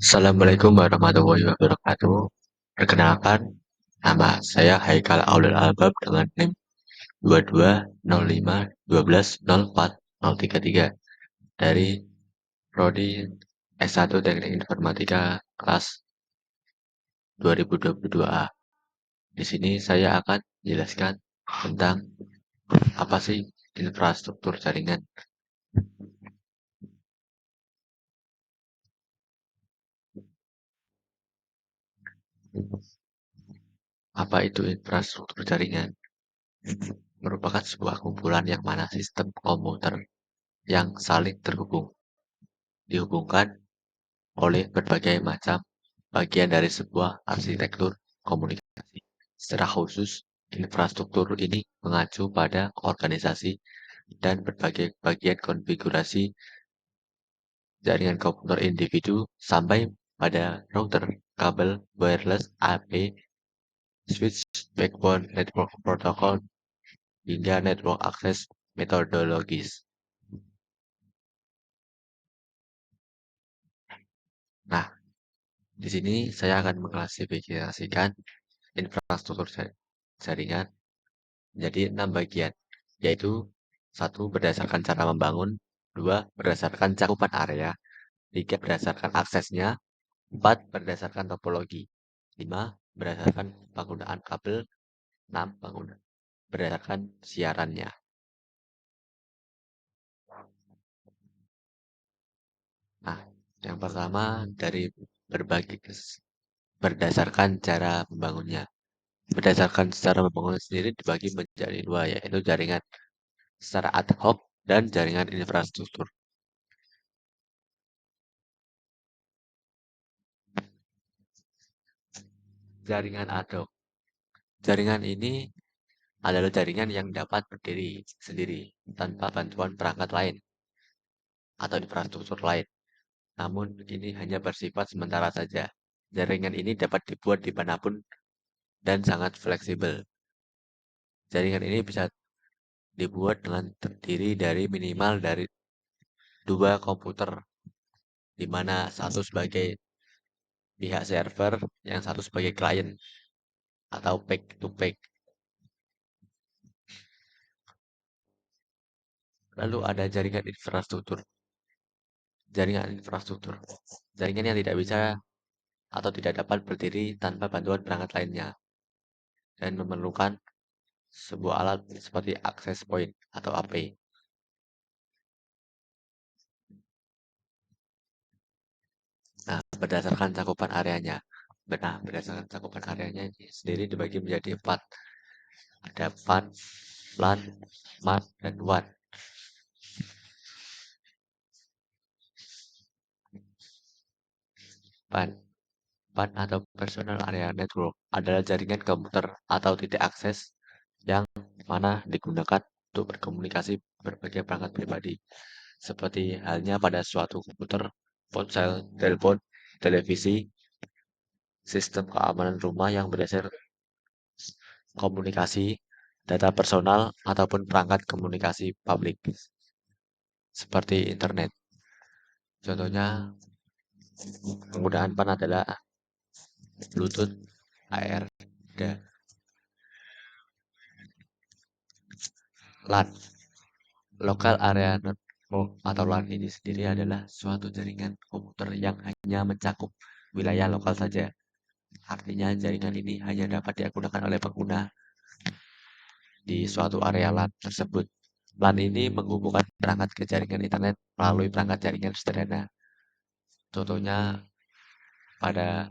Assalamualaikum warahmatullahi wabarakatuh. Perkenalkan, nama saya Haikal Aulul Albab dengan NIM 2205120433 dari Prodi S1 Teknik Informatika kelas 2022A. Di sini saya akan menjelaskan tentang apa sih infrastruktur jaringan. Apa itu infrastruktur jaringan? Merupakan sebuah kumpulan yang mana sistem komputer yang saling dihubungkan oleh berbagai macam bagian dari sebuah arsitektur komunikasi. Secara khusus, infrastruktur ini mengacu pada organisasi dan berbagai bagian konfigurasi jaringan komputer individu sampai pada router, kabel, wireless, AP, switch, backbone, network protocol, hingga network access methodologis. Nah, di sini saya akan mengklasifikasikan infrastruktur jaringan menjadi 6 bagian, yaitu satu berdasarkan cara membangun, dua berdasarkan cakupan area, tiga berdasarkan aksesnya, empat berdasarkan topologi, lima berdasarkan penggunaan kabel, enam berdasarkan siarannya. Nah, yang pertama dari berbagi berdasarkan cara membangunnya. Berdasarkan cara membangun sendiri dibagi menjadi dua, yaitu jaringan secara ad hoc dan jaringan infrastruktur. Jaringan ad hoc. Jaringan ini adalah jaringan yang dapat berdiri sendiri tanpa bantuan perangkat lain atau infrastruktur lain. Namun ini hanya bersifat sementara saja. Jaringan ini dapat dibuat dimanapun dan sangat fleksibel. Jaringan ini bisa dibuat dengan terdiri dari minimal dari dua komputer, di mana satu sebagai pihak server, yang satu sebagai klien atau back to back. Lalu ada jaringan infrastruktur. Jaringan infrastruktur. Jaringan yang tidak bisa atau tidak dapat berdiri tanpa bantuan perangkat lainnya dan memerlukan sebuah alat seperti access point atau AP. Nah, berdasarkan cakupan areanya. Berdasarkan cakupan areanya ini sendiri dibagi menjadi 4. Ada PAN, LAN, MAN, dan WAN. PAN. PAN atau Personal Area Network adalah jaringan komputer atau titik akses yang mana digunakan untuk berkomunikasi berbagai perangkat pribadi, seperti halnya pada suatu komputer, ponsel, telepon, televisi, sistem keamanan rumah yang berdasar komunikasi, data personal, ataupun perangkat komunikasi publik, seperti internet. Contohnya, penggunaan PAN adalah Bluetooth, AR, dan LAN. Local Area Network atau LAN ini sendiri adalah suatu jaringan komputer yang hanya mencakup wilayah lokal saja. Artinya jaringan ini hanya dapat digunakan oleh pengguna di suatu area LAN tersebut. LAN ini menghubungkan perangkat ke jaringan internet melalui perangkat jaringan sederhana. Contohnya pada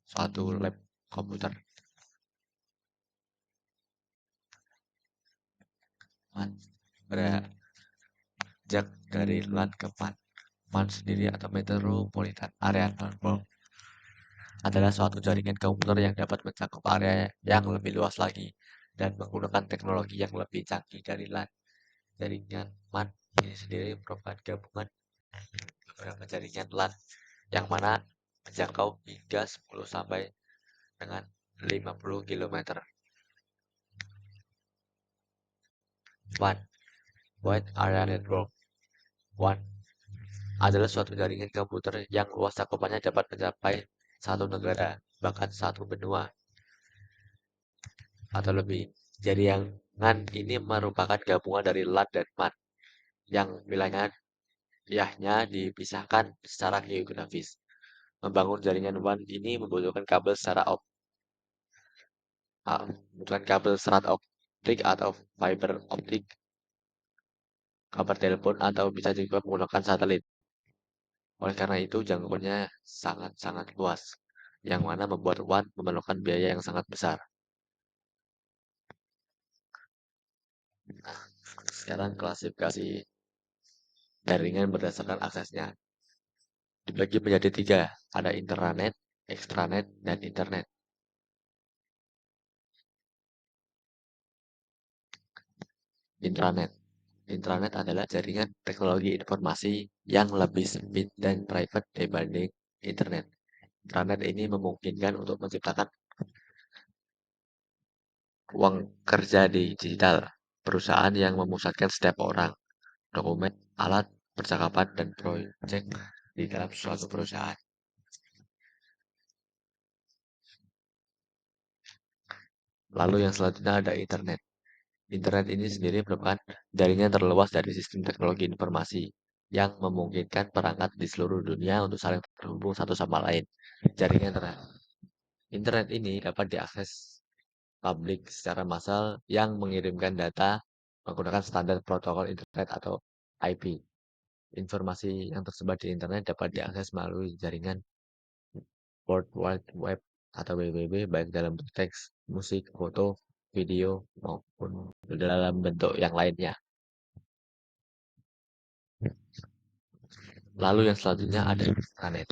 suatu lab komputer. LAN beranjak dari LAN ke PAN. PAN sendiri atau Metropolitan Area Network adalah suatu jaringan komputer yang dapat mencakup area yang lebih luas lagi dan menggunakan teknologi yang lebih canggih dari LAN. Jaringan MAN ini sendiri merupakan gabungan beberapa jaringan LAN yang mana menjangkau hingga 10 sampai dengan 50 km. WAN, Wide Area Network. WAN adalah suatu jaringan komputer yang luas cakupannya dapat mencapai satu negara, bahkan satu benua atau lebih. Jaringan ini merupakan gabungan dari LAN dan MAN yang wilayahnya dipisahkan secara geografis. Membangun jaringan WAN ini membutuhkan kabel serat optik atau fiber optik, kabel telepon, atau bisa juga menggunakan satelit. Oleh karena itu, jangkauannya sangat-sangat luas, yang mana membuat WAN memerlukan biaya yang sangat besar. Nah, sekarang klasifikasi jaringan berdasarkan aksesnya dibagi menjadi tiga, ada intranet, extranet, dan internet. Intranet. Intranet adalah jaringan teknologi informasi yang lebih sempit dan private dibanding internet. Intranet ini memungkinkan untuk menciptakan uang kerja di digital, perusahaan yang memusatkan setiap orang, dokumen, alat, percakapan, dan proyek di dalam suatu perusahaan. Lalu yang selanjutnya ada internet. Internet ini sendiri merupakan jaringan terluas dari sistem teknologi informasi yang memungkinkan perangkat di seluruh dunia untuk saling terhubung satu sama lain. Jaringan internet ini dapat diakses publik secara massal yang mengirimkan data menggunakan standar protokol internet atau IP. Informasi yang tersebar di internet dapat diakses melalui jaringan World Wide Web atau WWW baik dalam bentuk teks, musik, foto, video, maupun dalam bentuk yang lainnya. Lalu yang selanjutnya ada intranet.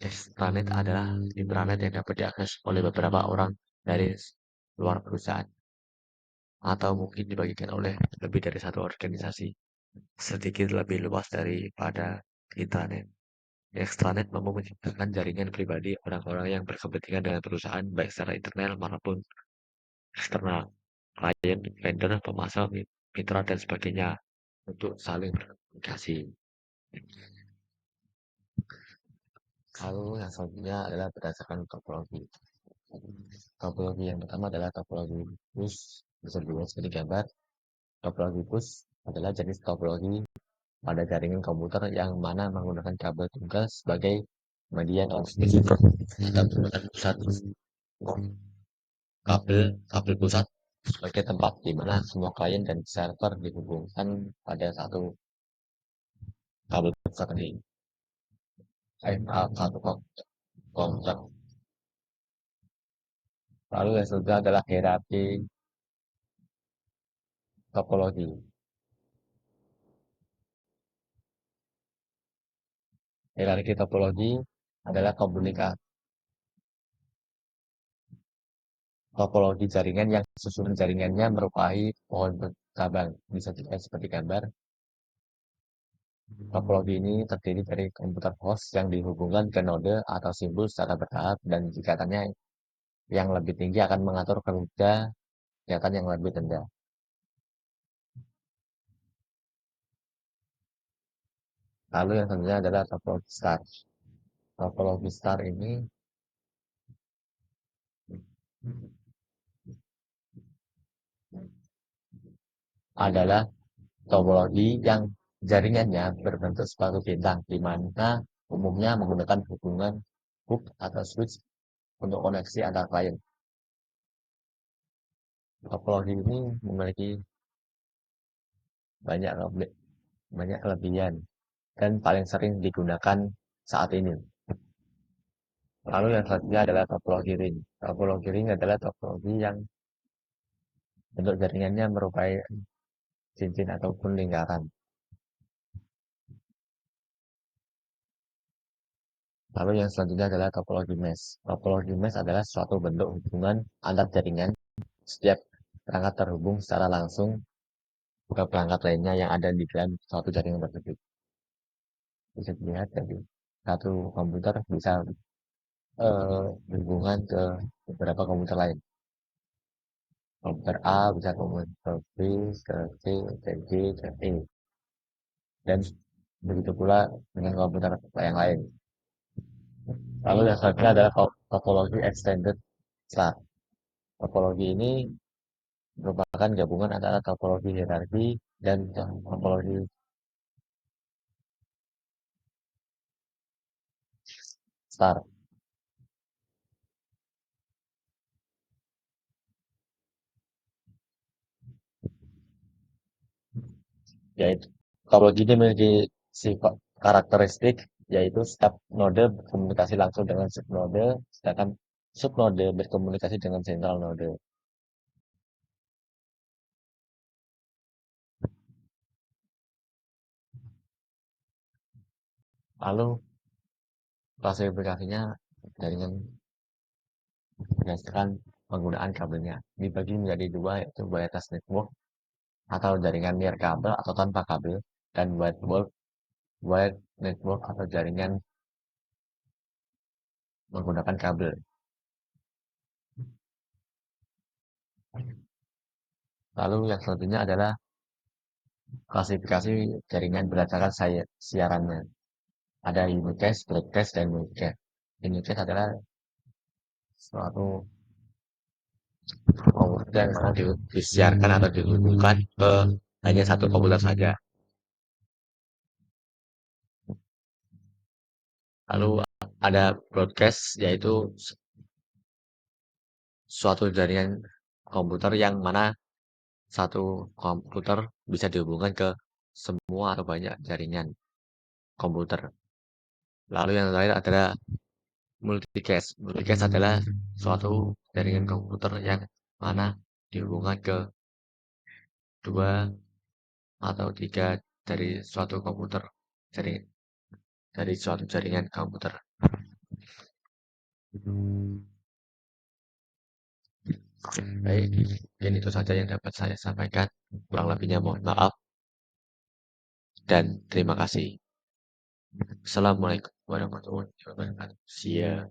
Extranet adalah intranet yang dapat diakses oleh beberapa orang dari luar perusahaan atau mungkin dibagikan oleh lebih dari satu organisasi, sedikit lebih luas daripada intranet. Extranet mampu menciptakan jaringan pribadi orang-orang yang berkepentingan dengan perusahaan baik secara internal maupun eksternal, klien, vendor, pemasok, mitra, dan sebagainya untuk saling berkomunikasi. Lalu yang selanjutnya adalah berdasarkan topologi. Topologi yang pertama adalah topologi push, bisa dilihat seperti gambar. Topologi push adalah jenis topologi pada jaringan komputer yang mana menggunakan kabel tunggal sebagai median atau menggunakan pusat kabel pusat sebagai tempat di mana semua klien dan server dihubungkan pada satu kabel pusat ini. Satu komputer. Lalu yang selanjutnya adalah hierarki topologi. Hierarki topologi adalah komunikasi topologi jaringan yang susunan jaringannya merupai pohon bercabang. Bisa dilihat seperti gambar. Topologi ini terdiri dari komputer host yang dihubungkan ke node atau simbol secara bertahap dan tingkatannya yang lebih tinggi akan mengatur kerja tingkatan yang lebih rendah. Lalu yang selanjutnya adalah topologi star. Topologi star ini adalah topologi yang jaringannya berbentuk suatu bintang, di mana umumnya menggunakan hubungan hook atau switch untuk koneksi antar klien. Topologi ini memiliki banyak banyak kelebihan dan paling sering digunakan saat ini. Lalu yang selanjutnya adalah topologi ring. Topologi ring adalah topologi yang bentuk jaringannya merupai cincin ataupun lingkaran. Lalu yang selanjutnya adalah topologi mesh. Topologi mesh adalah suatu bentuk hubungan antar jaringan. Setiap perangkat terhubung secara langsung ke perangkat lainnya yang ada di dalam suatu jaringan tersebut. Bisa dilihat dari satu komputer bisa berhubungan ke beberapa komputer lain. Komputer A bisa komputer B, ke C, ke D, ke E. Dan Begitu pula dengan komputer yang lain. Lalu yang selanjutnya adalah topologi extended star. Topologi ini merupakan gabungan antara topologi hierarki dan topologi star, yaitu topologi ini memiliki sifat karakteristik yaitu setiap node berkomunikasi langsung dengan subnode, sedangkan subnode berkomunikasi dengan central node. Lalu klasifikasinya jaringan berdasarkan penggunaan kabelnya dibagi menjadi dua, yaitu wireless network atau jaringan nirkabel atau tanpa kabel, dan wired network atau jaringan menggunakan kabel. Lalu yang selanjutnya adalah klasifikasi jaringan berdasarkan siarannya. Ada unicast, broadcast, dan multicast. Unicast adalah suatu komputer yang mana disiarkan atau dihubungkan ke hanya satu komputer saja. Lalu ada broadcast, yaitu suatu jaringan komputer yang mana satu komputer bisa dihubungkan ke semua atau banyak jaringan komputer. Lalu yang terakhir adalah multicast. Multicast adalah suatu jaringan komputer yang mana dihubungkan ke dua atau tiga dari suatu komputer, dari suatu jaringan komputer. Baik, mungkin itu saja yang dapat saya sampaikan. Kurang lebihnya mohon maaf dan terima kasih. Assalamualaikum warahmatullahi wabarakatuh. See ya.